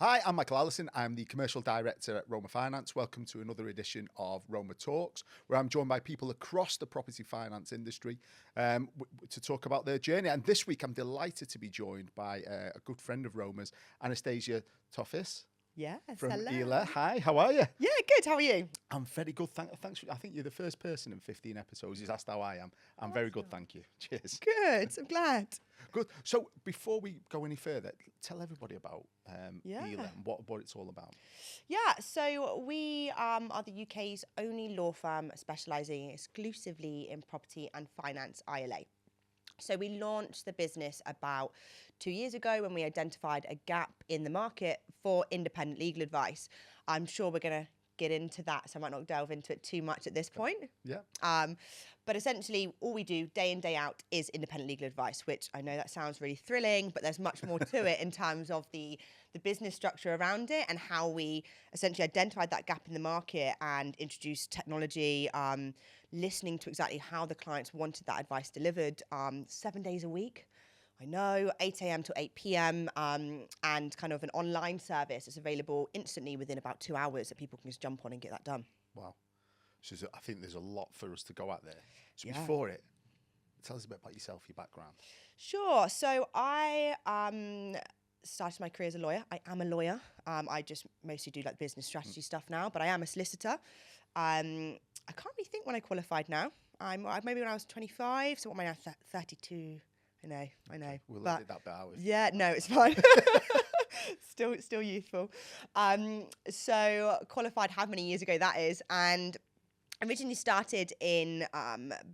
Hi, I'm Michael Allison. I'm the Commercial Director at Roma Finance. Welcome to another edition of RomaTalks, where I'm joined by people across the property finance industry to talk about their journey. And this week, I'm delighted to be joined by a good friend of Roma's, Anastasia Ttofis. Yes, From hello. iLA's. Hi, how are you? Yeah, good. How are you? I'm very good. Thanks. I think you're the first person in 15 episodes who's asked how I am. I'm very good, thank you. Cheers. Good. I'm glad. Good. So before we go any further, tell everybody about Yeah. iLA's and what it's all about. Yeah, so we are the UK's only law firm specialising exclusively in property and finance iLA. So we launched the business about 2 years ago when we identified a gap in the market for independent legal advice. I'm sure we're going to get into that, so I might not delve into it too much at this point. Yeah. But essentially, all we do day in, day out is independent legal advice, which I know that sounds really thrilling, but there's much more to it in terms of the business structure around it and how we essentially identified that gap in the market and introduced technology, listening to exactly how the clients wanted that advice delivered 7 days a week. I know, 8 a.m. to 8 p.m. And kind of an online service that's available instantly within about 2 hours that people can just jump on and get that done. Wow. So I think there's a lot for us to go at there. So Yeah. before it, tell us a bit about yourself, your background. Sure. So I started my career as a lawyer. I am a lawyer. I just mostly do like business strategy stuff now, but I am a solicitor. I can't really think when I qualified now. Maybe when I was 25. So what am I now? 32. I know. We'll edit that bit out. Yeah, no, it's fine. Still youthful. So qualified how many years ago that is, and originally started in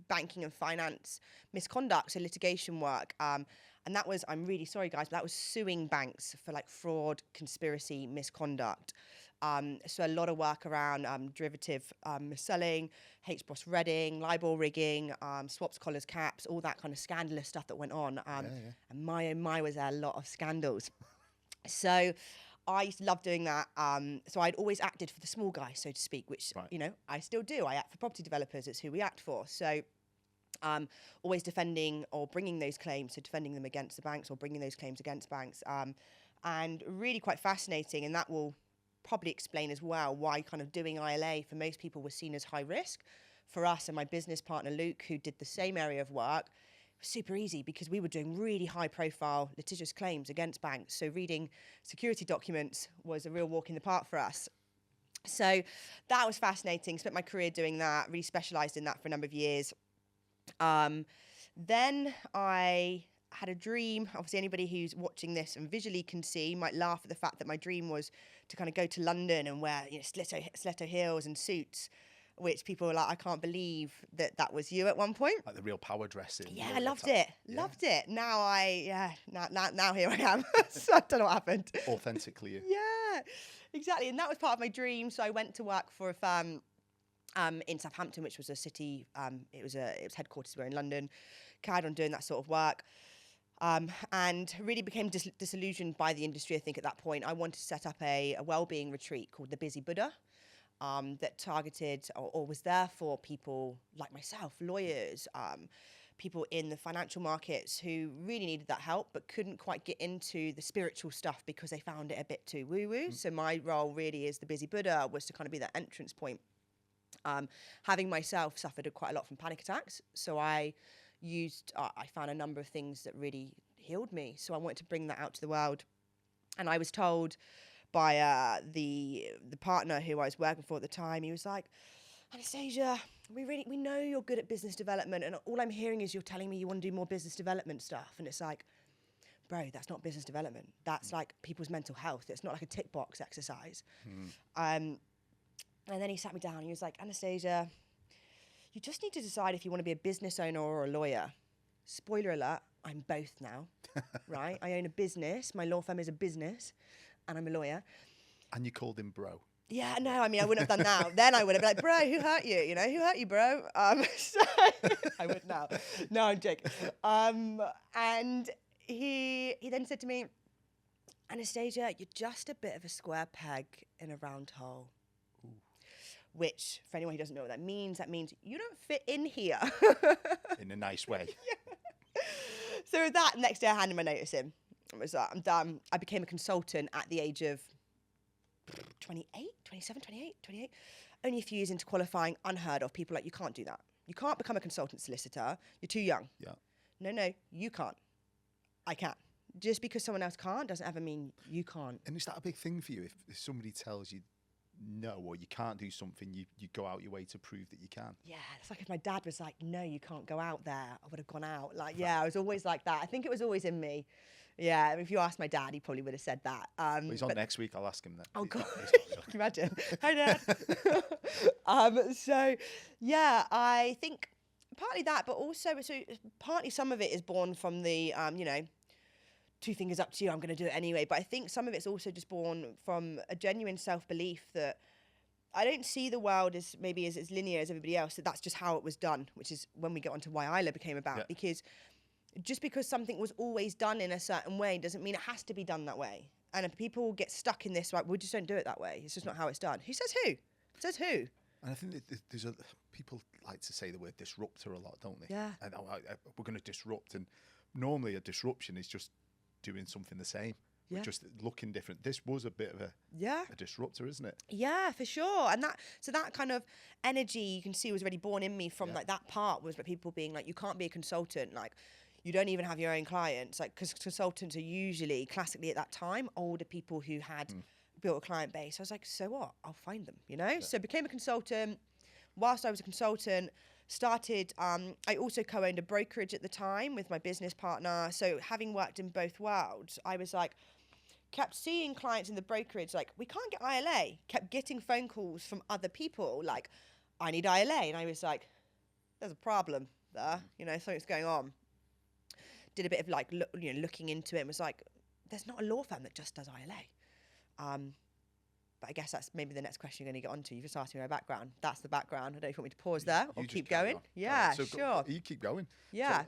banking and finance misconduct, so litigation work. And that was, I'm really sorry guys, but that was suing banks for like fraud, conspiracy, misconduct. So a lot of work around derivative selling, HBOS redding, LIBOR rigging, swaps, collars, caps, all that kind of scandalous stuff that went on. And my oh my, was there a lot of scandals. So I used to love doing that. So I'd always acted for the small guy, so to speak, which, Right. you know, I still do. I act for property developers. It's who we act for. So always defending or bringing those claims, so defending them against the banks or bringing those claims against banks. And really quite fascinating. And that will probably explain as well why kind of doing iLA for most people was seen as high risk. For us and my business partner, Luke, who did the same area of work, super easy because we were doing really high profile litigious claims against banks. So reading security documents was a real walk in the park for us. So that was fascinating. Spent my career doing that, really specialized in that for a number of years. Then I had a dream. Obviously anybody who's watching this and visually can see might laugh at the fact that my dream was to kind of go to London and wear, you know, stiletto heels and suits, which people were like, I can't believe that was you at one point. Like the real power dressing. Yeah, I loved it. Loved it. Now now here I am. So I don't know what happened. Authentically you. Yeah, exactly. And that was part of my dream. So I went to work for a firm in Southampton, which was a city. It was headquarters were in London. Carried on doing that sort of work. And really became disillusioned by the industry, I think, at that point. I wanted to set up a wellbeing retreat called the Busy Buddha that targeted or was there for people like myself, lawyers, people in the financial markets who really needed that help but couldn't quite get into the spiritual stuff because they found it a bit too woo-woo. So my role really as the Busy Buddha was to kind of be that entrance point. Having myself suffered quite a lot from panic attacks, so I found a number of things that really healed me. So I wanted to bring that out to the world. And I was told by the partner who I was working for at the time, he was like, Anastasia, we know you're good at business development, and all I'm hearing is you're telling me you want to do more business development stuff. And it's like, bro, that's not business development. That's like people's mental health. It's not like a tick box exercise. And then he sat me down and he was like, Anastasia, you just need to decide if you want to be a business owner or a lawyer. Spoiler alert, I'm both now, right? I own a business. My law firm is a business and I'm a lawyer. And you called him bro. Yeah, no, I mean, I wouldn't have done that. Then I would have been like, bro, who hurt you? You know, who hurt you, bro? So I would now. No, I'm joking. And he then said to me, Anastasia, you're just a bit of a square peg in a round hole. Which, for anyone who doesn't know what that means you don't fit in here. In a nice way. Yeah. So with that, next day I handed my notice in. I was like, I'm done. I became a consultant at the age of 28, 27, 28, 28. Only a few years into qualifying, unheard of. People like, you can't do that. You can't become a consultant solicitor. You're too young. Yeah. No, you can't. I can. Just because someone else can't doesn't ever mean you can't. And is that a big thing for you? If somebody tells you no, or you can't do something, you go out your way to prove that you can? Yeah, it's like if my dad was like, no, you can't go out there, I would have gone out. Like, yeah, I was always like that. I think it was always in me. Yeah, if you asked my dad, he probably would have said that. Well, he's on next week. I'll ask him then. Oh, God. Can you imagine? Hi, Dad. So, yeah, I think partly that, but also, so partly some of it is born from the, two fingers up to you, I'm going to do it anyway. But I think some of it's also just born from a genuine self-belief that I don't see the world as maybe as linear as everybody else, that that's just how it was done, which is when we get onto why iLA became about. Yeah. Because just because something was always done in a certain way doesn't mean it has to be done that way. And if people get stuck in this, like, we just don't do it that way. It's just not how it's done. Who says who? Says who? And I think that people like to say the word disruptor a lot, don't they? Yeah. And we're going to disrupt. And normally a disruption is just doing something the same. Yeah. Just looking different. This was a bit of a disruptor, isn't it? Yeah, for sure. And that kind of energy you can see was already born in me from like that part was people being like, you can't be a consultant. Like, you don't even have your own clients. Like, because consultants are usually classically at that time older people who had built a client base. I was like, so what? I'll find them, Yeah. So became a consultant. Whilst I was a consultant, started, I also co-owned a brokerage at the time with my business partner. So having worked in both worlds, I was like, kept seeing clients in the brokerage, like, we can't get iLA. Kept getting phone calls from other people, like, I need iLA. And I was like, there's a problem there, something's going on. Did a bit of like, looking into it and was like, there's not a law firm that just does iLA. But I guess that's maybe the next question you're going to get onto. You've just asked me my background. That's the background. I don't know if you want me to pause there or keep going. Yeah, so sure. You keep going. Yeah.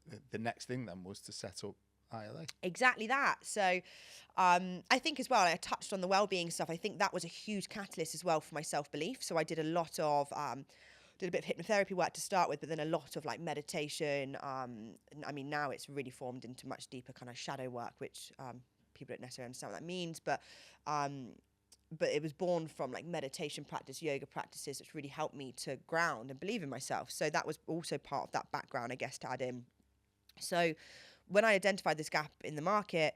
So the next thing then was to set up iLA. Exactly that. So I think as well, I touched on the well-being stuff. I think that was a huge catalyst as well for my self-belief. So I did a lot of... did a bit of hypnotherapy work to start with, but then a lot of like meditation. I mean, now it's really formed into much deeper kind of shadow work, which people don't necessarily understand what that means. But it was born from like meditation practice, yoga practices, which really helped me to ground and believe in myself. So that was also part of that background, I guess, to add in. So when I identified this gap in the market,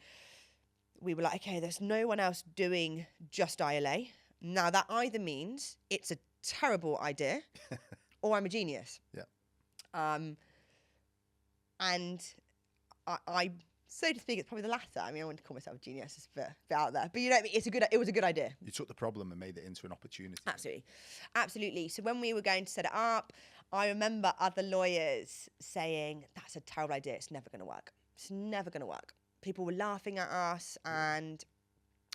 we were like, okay, there's no one else doing just iLA. Now that either means it's a terrible idea or I'm a genius. Yeah. And I so to speak, it's probably the latter. I mean, I wouldn't call myself a genius, it's a bit out there, but you know what I mean? It was a good idea. You took the problem and made it into an opportunity. Absolutely. So when we were going to set it up, I remember other lawyers saying, that's a terrible idea, it's never going to work. It's never going to work. People were laughing at us and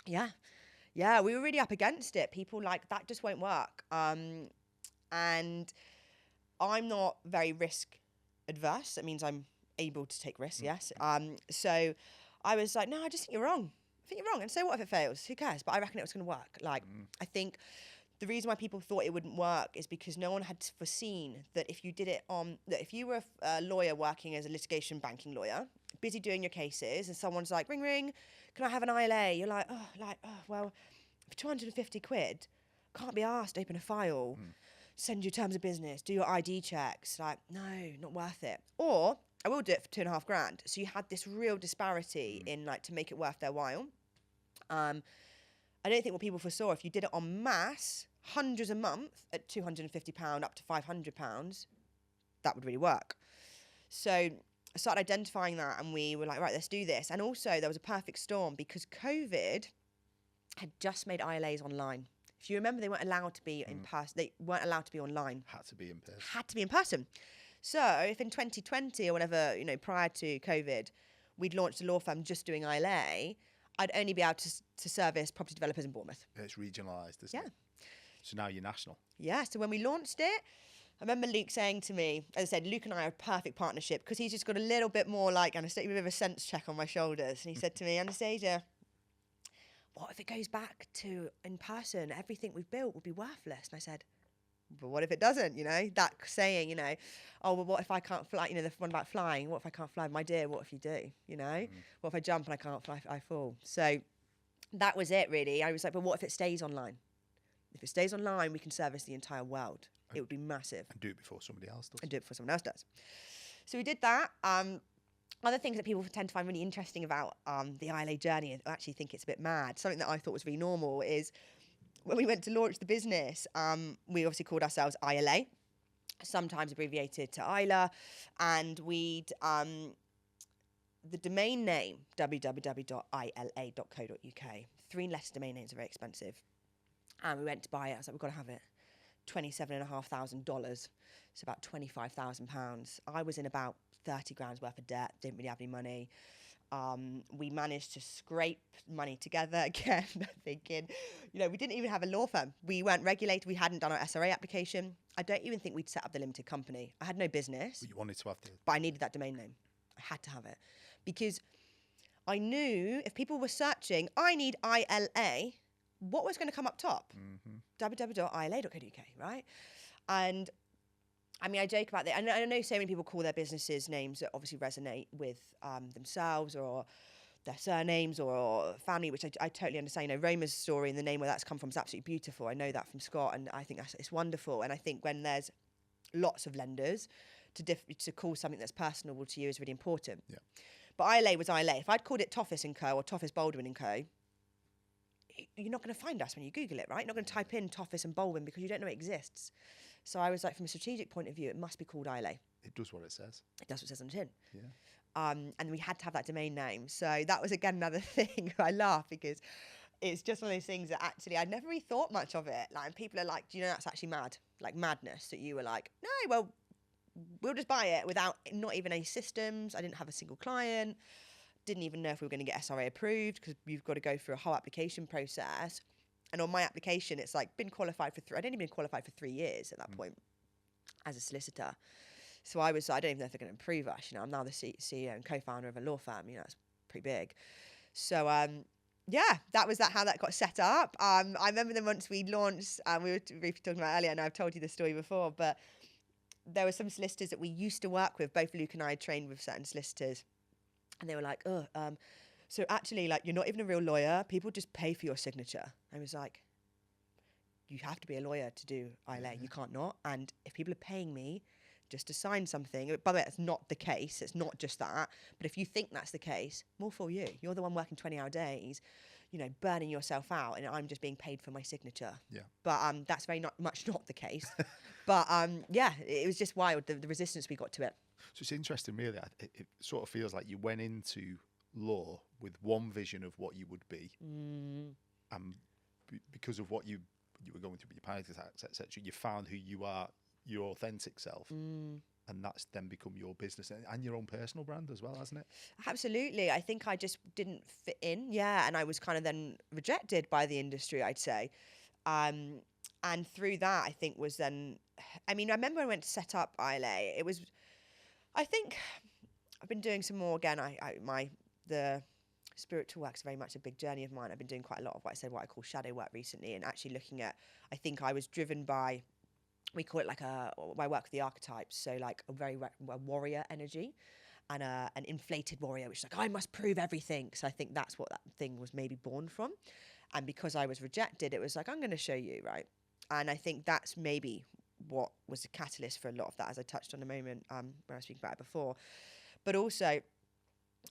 yeah, we were really up against it. People like, that just won't work. And I'm not very risk adverse. That means I'm able to take risks, yes. So I was like, no, I just think you're wrong. I think you're wrong. And so what if it fails? Who cares? But I reckon it was going to work. Like, I think the reason why people thought it wouldn't work is because no one had foreseen that if you did it that if you were a lawyer working as a litigation banking lawyer, busy doing your cases, and someone's like, ring, ring, can I have an iLA? You're like, well, for 250 quid, can't be asked to open a file, send you terms of business, do your ID checks. Like, no, not worth it. Or I will do it for $2,500. So you had this real disparity in like to make it worth their while. I don't think what people foresaw, if you did it en masse, hundreds a month at £250 up to £500, that would really work. So I started identifying that and we were like, right, let's do this. And also there was a perfect storm because COVID had just made iLAs online. If you remember, they weren't allowed to be in person. They weren't allowed to be online. Had to be in person. Had to be in person. So if in 2020 or whenever, prior to COVID, we'd launched a law firm just doing iLA, I'd only be able to service property developers in Bournemouth. Yeah, it's regionalised, isn't it? So now you're national. Yeah, so when we launched it, I remember Luke saying to me, as I said, Luke and I are a perfect partnership because he's just got a little bit more like Anastasia, a bit of a sense check on my shoulders. And he said to me, Anastasia, what if it goes back to in person? Everything we've built will be worthless. And I said, but what if it doesn't? That saying, oh, well, what if I can't fly? The one about flying. What if I can't fly? My dear, what if you do? What if I jump and I can't fly? I fall. So that was it, really. I was like, but what if it stays online? If it stays online, we can service the entire world. It would be massive. And do it before somebody else does. And do it before someone else does. So we did that. Other things that people tend to find really interesting about the iLA journey, and actually think it's a bit mad, something that I thought was really normal, is when we went to launch the business, we obviously called ourselves iLA, sometimes abbreviated to iLA, and the domain name, www.ila.co.uk, 3-letter domain names are very expensive. And we went to buy it. I was like, we've got to have it. $27,500. It's about £25,000. I was in about 30 grand's worth of debt, didn't really have any money. We managed to scrape money together again, thinking, we didn't even have a law firm. We weren't regulated. We hadn't done our SRA application. I don't even think we'd set up the limited company. I had no business. But you wanted to have but I needed that domain name. I had to have it because I knew if people were searching, I need ILA, what was going to come up top? www.ila.co.uk, right? And I mean, I joke about that. And I know so many people call their businesses names that obviously resonate with themselves or their surnames or family, which I totally understand. Roma's story and the name where that's come from is absolutely beautiful. I know that from Scott, and I think it's wonderful. And I think when there's lots of lenders, to call something that's personable to you is really important. Yeah. But iLA was iLA. If I'd called it Ttofis & Co. or Ttofis Baldwin & Co., you're not going to find us when you Google it, right? You're not going to type in Ttofis and Baldwin because you don't know it exists. So I was like, from a strategic point of view, it must be called iLA. It does what it says. It does what it says on the tin. Yeah. And we had to have that domain name. So that was, again, another thing. I laugh because it's just one of those things that actually I'd never really thought much of it. Like, and people are like, do you know that's actually mad? Like madness, that you were like, no, well, we'll just buy it without not even any systems. I didn't have a single client. Didn't even know if we were going to get SRA approved because you've got to go through a whole application process. And on my application, it's like been qualified for I didn't even qualify for 3 years at that point as a solicitor. So I don't even know if they're going to approve us. I'm now the CEO and co-founder of a law firm. It's pretty big. So that was how that got set up. I remember then once we launched, we were briefly talking about earlier, and I've told you the story before, but there were some solicitors that we used to work with. Both Luke and I had trained with certain solicitors, and they were like, so actually, like, you're not even a real lawyer. People just pay for your signature. I was like, you have to be a lawyer to do iLA. You can't not. And if people are paying me just to sign something, by the way, that's not the case. It's not just that. But if you think that's the case, more for you. You're the one working 20-hour days, burning yourself out, and I'm just being paid for my signature. Yeah. But that's very much not the case. But it was just wild, the resistance we got to it. So it's interesting, really. It sort of feels like you went into law with one vision of what you would be, and because of what you were going through with your panic attacks, etc., you found who you are, your authentic self, and that's then become your business and your own personal brand as well, hasn't it? Absolutely. I think I just didn't fit in, and I was kind of then rejected by the industry, I'd say, and through that, I think was then, I remember when I went to set up iLA, it was, I think I've been doing some more again. The spiritual work's very much a big journey of mine. I've been doing quite a lot of what I call shadow work recently, and actually looking at, I think I was driven by, we call it like I work with the archetypes, so like a very warrior energy and an inflated warrior, which is like, I must prove everything. So I think that's what that thing was maybe born from. And because I was rejected, it was like, I'm going to show you, right? And I think that's maybe what was the catalyst for a lot of that, as I touched on a moment when I was speaking about it before. But also,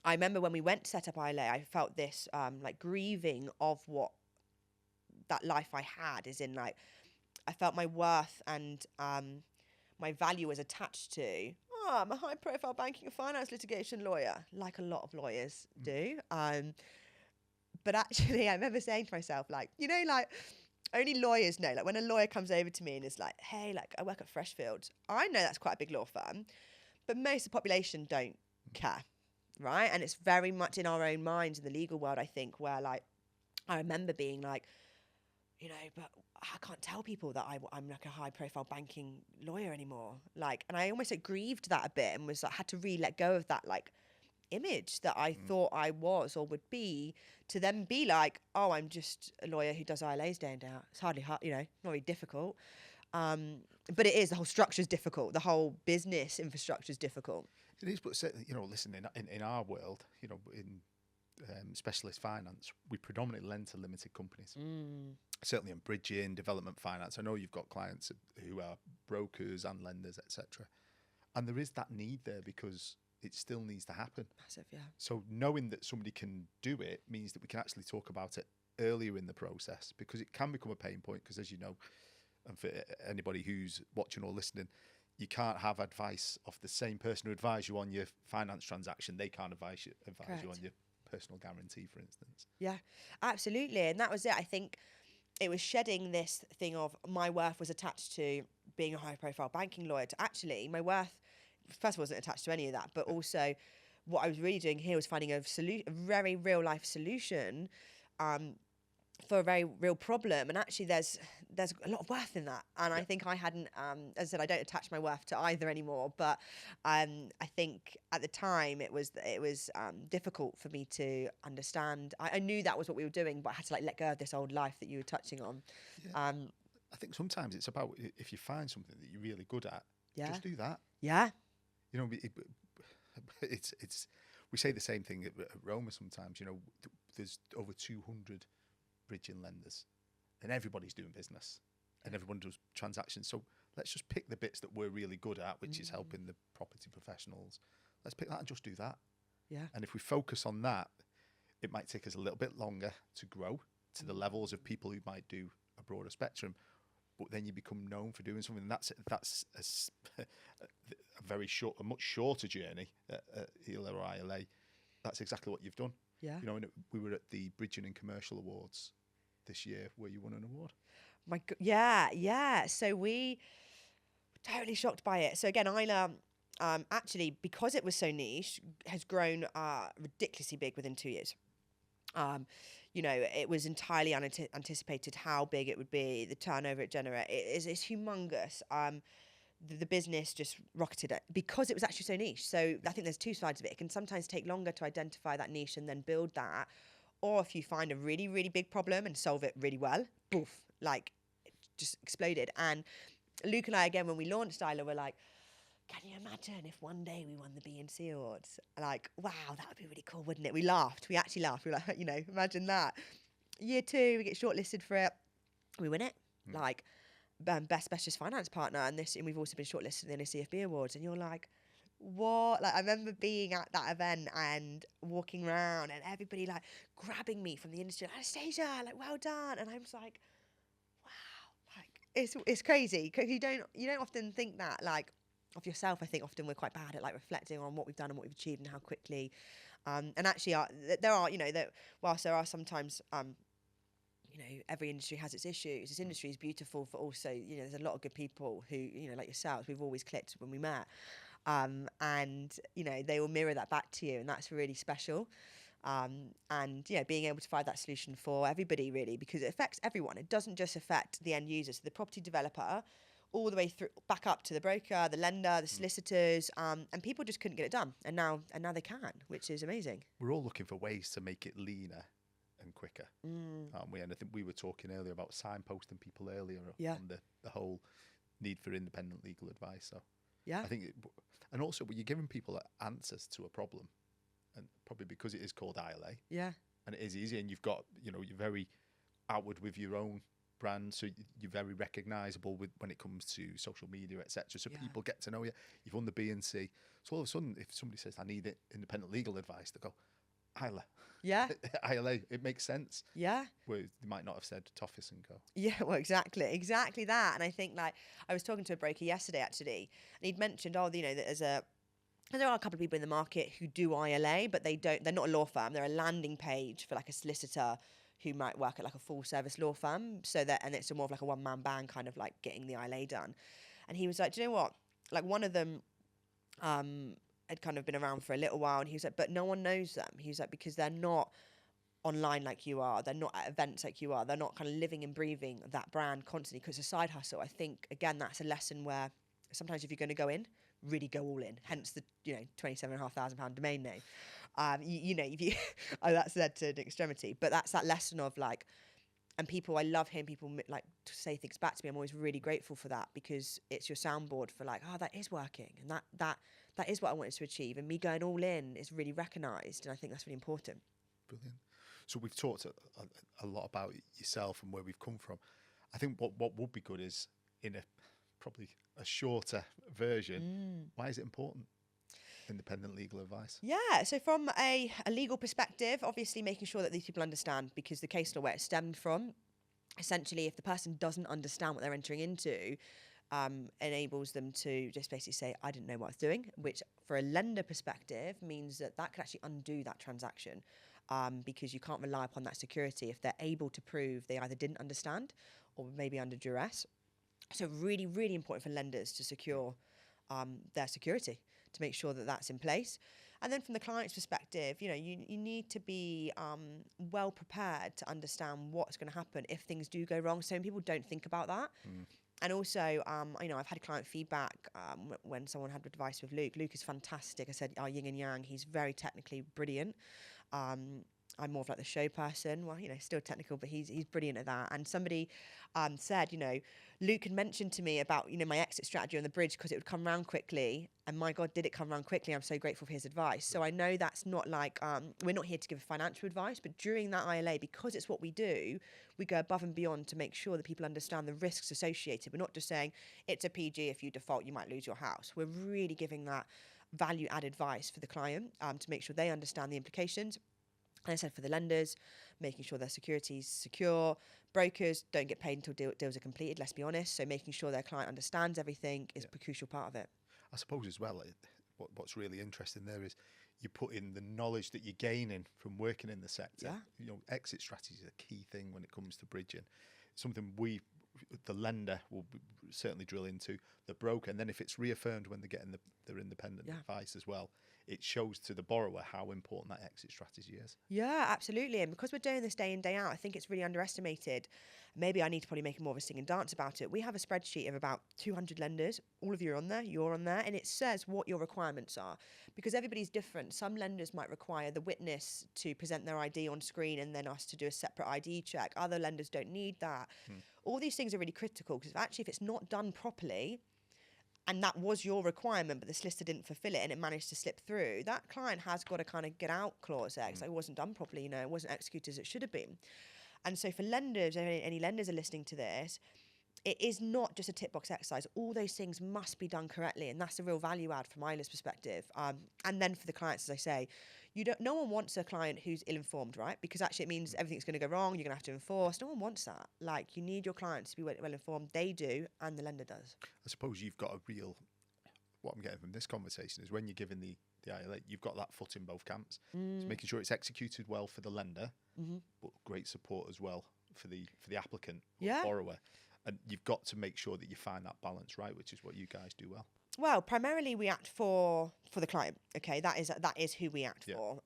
I remember when we went to set up iLA, I felt this like grieving of what that life I had, is in like, I felt my worth and my value was attached to, I'm a high profile banking and finance litigation lawyer, like a lot of lawyers do. But actually, I remember saying to myself, like, only lawyers know, like when a lawyer comes over to me and is like, hey, like I work at Freshfields, I know that's quite a big law firm, but most of the population don't care. Right. And it's very much in our own minds in the legal world, I think, where like, I remember being like, but I can't tell people that I'm like a high profile banking lawyer anymore. Like, and I almost like grieved that a bit and was like, had to really let go of that like image that I thought I was or would be, to then be like, oh, I'm just a lawyer who does ILAs day in, day out. It's hardly hard, not very difficult. But it is, the whole structure is difficult. The whole business infrastructure is difficult. It is, but listen, in our world, specialist finance, we predominantly lend to limited companies. Certainly in bridging, development finance. I know you've got clients who are brokers and lenders, etc. And there is that need there because it still needs to happen. Massive, yeah. So knowing that somebody can do it means that we can actually talk about it earlier in the process, because it can become a pain point. Because as you know, and for anybody who's watching or listening, you can't have advice of the same person who advised you on your finance transaction. They can't advise you on your personal guarantee, for instance. Yeah, absolutely. And that was it. I think it was shedding this thing of my worth was attached to being a high profile banking lawyer, to actually my worth, first of all, wasn't attached to any of that, but also what I was really doing here was finding a very real life solution for a very real problem. And actually there's a lot of worth in that. And I think I hadn't, as I said, I don't attach my worth to either anymore, but I think at the time it was difficult for me to understand. I knew that was what we were doing, but I had to let go of this old life that you were touching on. Yeah. I think sometimes it's about, if you find something that you're really good at, just do that. Yeah. You know, it's we say the same thing at Roma sometimes. You know, there's over 200 bridging lenders, and everybody's doing business, and everyone does transactions. So let's just pick the bits that we're really good at, which is helping the property professionals. Let's pick that and just do that. Yeah. And if we focus on that, it might take us a little bit longer to grow to the levels of people who might do a broader spectrum. But then you become known for doing something. That's a very short, a much shorter journey at iLA or ILA. That's exactly what you've done. Yeah. You know, and we were at the Bridging and Commercial Awards this year where you won an award. Yeah. So we were totally shocked by it. So again, iLA, actually, because it was so niche, has grown ridiculously big within 2 years. You know, it was entirely unanticipated how big it would be, the turnover it generated. It's humongous. The business just rocketed it because it was actually so niche. So I think there's two sides of it. It can sometimes take longer to identify that niche and then build that. Or if you find a really, really big problem and solve it really well, poof, like it just exploded. And Luke and I, again, when we launched iLA, were like, can you imagine if one day we won the B&C Awards? Like, wow, that would be really cool, wouldn't it? We laughed. We actually laughed. We were like, you know, imagine that. Year 2, we get shortlisted for it. We win it. Like, best specialist finance partner. And we've also been shortlisted in the CFB Awards. And you're like, what? Like, I remember being at that event and walking around and everybody like grabbing me from the industry. Anastasia, like, well done. And I'm just like, wow, like it's crazy because you don't often think that like of yourself. I think often we're quite bad at like reflecting on what we've done and what we've achieved and how quickly. And actually, there are, you know, that whilst there are sometimes, you know, every industry has its issues. This industry is beautiful for also, you know, there's a lot of good people who, you know, like yourselves, we've always clicked when we met. And, you know, they will mirror that back to you, and that's really special. And, you know, being able to find that solution for everybody, really, because it affects everyone. It doesn't just affect the end user, so the property developer, all the way through, back up to the broker, the lender, the solicitors, and people just couldn't get it done. And now they can, which is amazing. We're all looking for ways to make it leaner and quicker. Aren't we? And I think we were talking earlier about signposting people earlier on the whole need for independent legal advice. So yeah, I think, and also you're giving people answers to a problem, and probably because it is called iLA, and it is easy, and you've got, you know, you're very outward with your own brand, so you're very recognisable when it comes to social media, etc. So people get to know you. You've won the B&C. So all of a sudden, if somebody says, "I need independent legal advice," they go, iLA. Yeah. iLA. It makes sense. Yeah. Where they might not have said Ttofis and Co. Yeah, well, exactly that. And I think, like, I was talking to a broker yesterday, actually, and he'd mentioned, you know, that there are a couple of people in the market who do iLA, but they're not a law firm. They're a landing page for like a solicitor who might work at like a full service law firm. And it's more of like a one-man band kind of like getting the iLA done. And he was like, do you know what? Like, one of them, had kind of been around for a little while, and he was like, but no one knows them. He was like, because they're not online like you are, they're not at events like you are, they're not kind of living and breathing that brand constantly because it's a side hustle. I think, again, that's a lesson where sometimes if you're going to go in, really go all in, hence the, you know, £27,500 domain name. You know, if you that's led to an extremity, but that's that lesson of like, and people, I love hearing people like to say things back to me. I'm always really grateful for that, because it's your soundboard for like, that is working, and that is what I wanted to achieve, and me going all in is really recognised, and I think that's really important. Brilliant. So we've talked a lot about yourself and where we've come from. I think what would be good is in probably a shorter version. Why is it important? Independent legal advice. Yeah, so from a legal perspective, obviously making sure that these people understand, because the case law where it stemmed from, essentially if the person doesn't understand what they're entering into, enables them to just basically say, I didn't know what I was doing, which for a lender perspective means that could actually undo that transaction, because you can't rely upon that security if they're able to prove they either didn't understand or maybe under duress. So really, really important for lenders to secure their security, to make sure that that's in place. And then from the client's perspective, you need to be well prepared to understand what's going to happen if things do go wrong. So many people don't think about that. And also, I've had client feedback when someone had advice with Luke. Luke is fantastic. I said, our yin and yang. He's very technically brilliant. I'm more of like the show person. Well, still technical, but he's brilliant at that. And somebody said, Luke had mentioned to me about, my exit strategy on the bridge because it would come round quickly. And my God, did it come round quickly? I'm so grateful for his advice. So I know that's not like, we're not here to give financial advice, but during that iLA, because it's what we do, we go above and beyond to make sure that people understand the risks associated. We're not just saying it's a PG, if you default, you might lose your house. We're really giving that value add advice for the client to make sure they understand the implications. And I said for the lenders, making sure their security is secure. Brokers don't get paid until deals are completed, let's be honest. So making sure their client understands everything is a crucial part of it. I suppose as well, what's really interesting there is you put in the knowledge that you're gaining from working in the sector. Yeah. Exit strategy is a key thing when it comes to bridging. It's something the lender will certainly drill into, the broker, and then if it's reaffirmed when they're getting their independent advice as well, it shows to the borrower how important that exit strategy is. Yeah, absolutely. And because we're doing this day in, day out, I think it's really underestimated. Maybe I need to probably make more of a sing and dance about it. We have a spreadsheet of about 200 lenders. All of you are on there, you're on there, and it says what your requirements are, because everybody's different. Some lenders might require the witness to present their ID on screen and then us to do a separate ID check. Other lenders don't need that. All these things are really critical, because if it's not done properly, and that was your requirement, but the solicitor didn't fulfill it and it managed to slip through, that client has got a kind of get out clause there. It's like, it wasn't done properly, it wasn't executed as it should have been. And so for lenders, if any lenders are listening to this, it is not just a tick box exercise. All those things must be done correctly, and that's the real value add from iLA's perspective. And then for the clients, as I say, no one wants a client who's ill-informed, right? Because actually it means everything's going to go wrong, you're going to have to enforce. No one wants that. Like, you need your clients to be well-informed. They do, and the lender does. I suppose you've got what I'm getting from this conversation is when you're giving the ILA, you've got that foot in both camps. So making sure it's executed well for the lender, but great support as well for the applicant or borrower. And you've got to make sure that you find that balance, right, which is what you guys do well. Well, primarily we act for the client. Okay, that is who we act for.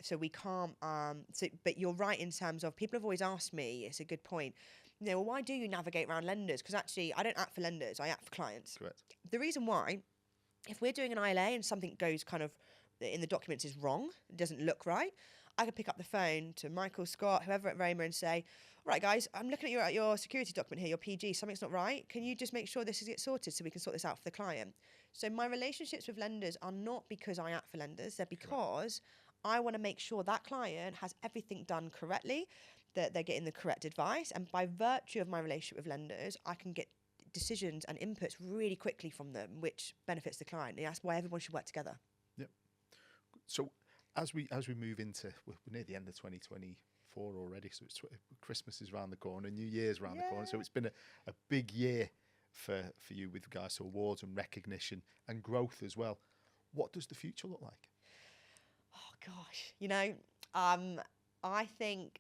So we can't. But you're right in terms of, people have always asked me. It's a good point. Well, why do you navigate around lenders? Because actually, I don't act for lenders. I act for clients. Correct. The reason why, if we're doing an ILA and something goes kind of in the documents is wrong, it doesn't look right, I could pick up the phone to Michael, Scott, whoever at Roma, and say, right, guys, I'm looking at your security document here, your PG, something's not right. Can you just make sure this gets sorted so we can sort this out for the client? So my relationships with lenders are not because I act for lenders, they're because I want to make sure that client has everything done correctly, that they're getting the correct advice. And by virtue of my relationship with lenders, I can get decisions and inputs really quickly from them, which benefits the client. And that's why everyone should work together. Yep. So as we move into, we're near the end of 2024 already, so Christmas is around the corner, New Year's around the corner, so it's been a big year for you with regards to awards and recognition and growth as well. What does the future look like? Oh gosh, I think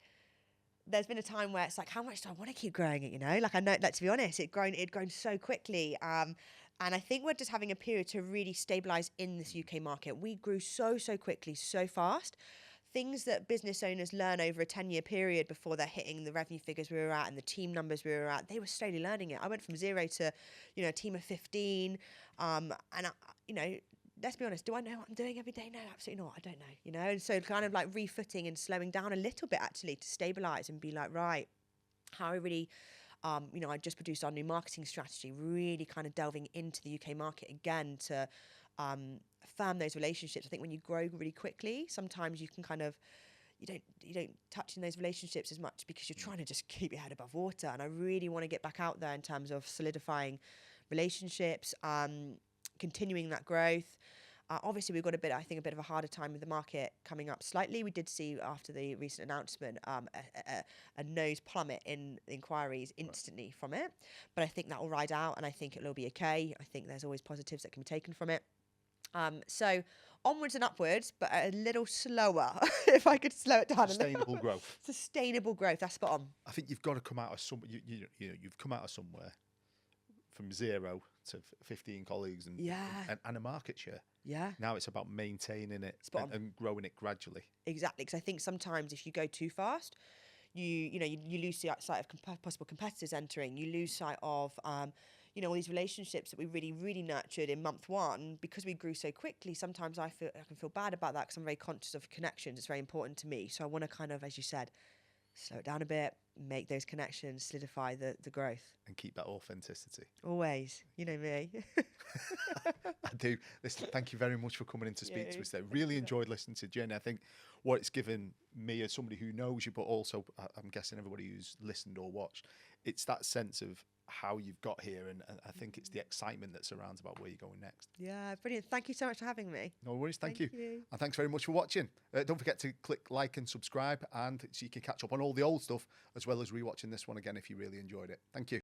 there's been a time where it's like, how much do I want to keep growing it? Like, I know, like, to be honest, it'd grown so quickly. And I think we're just having a period to really stabilise in this UK market. We grew so quickly, so fast. Things that business owners learn over a 10-year period before they're hitting the revenue figures we were at and the team numbers we were at, they were slowly learning it. I went from 0 to, a team of 15. Let's be honest, do I know what I'm doing every day? No, absolutely not. I don't know, And so kind of like refooting and slowing down a little bit actually to stabilise and be like, right, how I really, I just produced our new marketing strategy, really kind of delving into the UK market again to firm those relationships. I think when you grow really quickly, sometimes you can kind of, you don't touch in those relationships as much because you're trying to just keep your head above water. And I really want to get back out there in terms of solidifying relationships, continuing that growth. Obviously, we've got I think, a bit of a harder time with the market coming up slightly. We did see after the recent announcement a nose plummet in inquiries instantly from it. But I think that will ride out, and I think it'll be okay. I think there's always positives that can be taken from it. So onwards and upwards, but a little slower, if I could slow it down. Sustainable growth. Sustainable growth, that's spot on. I think you've got to come out of you've come out of somewhere from 0 to 15 colleagues and a market share. Yeah. Now it's about maintaining it and growing it gradually. Exactly, because I think sometimes if you go too fast, you lose sight of possible competitors entering. You lose sight of all these relationships that we really, really nurtured in month one because we grew so quickly. Sometimes I can feel bad about that because I'm very conscious of connections. It's very important to me. So I want to kind of, as you said, slow it down a bit, make those connections, solidify the growth. And keep that authenticity. Always. You know me. I do. Listen, thank you very much for coming in to speak to us today. Really enjoyed listening to Jenny. I think what it's given me as somebody who knows you, but also I'm guessing everybody who's listened or watched, it's that sense of how you've got here, and I think it's the excitement that surrounds about where you're going next. Yeah, brilliant. Thank you so much for having me. No worries. Thank you. And thanks very much for watching. Don't forget to click like and subscribe, and so you can catch up on all the old stuff as well as rewatching this one again if you really enjoyed it. Thank you.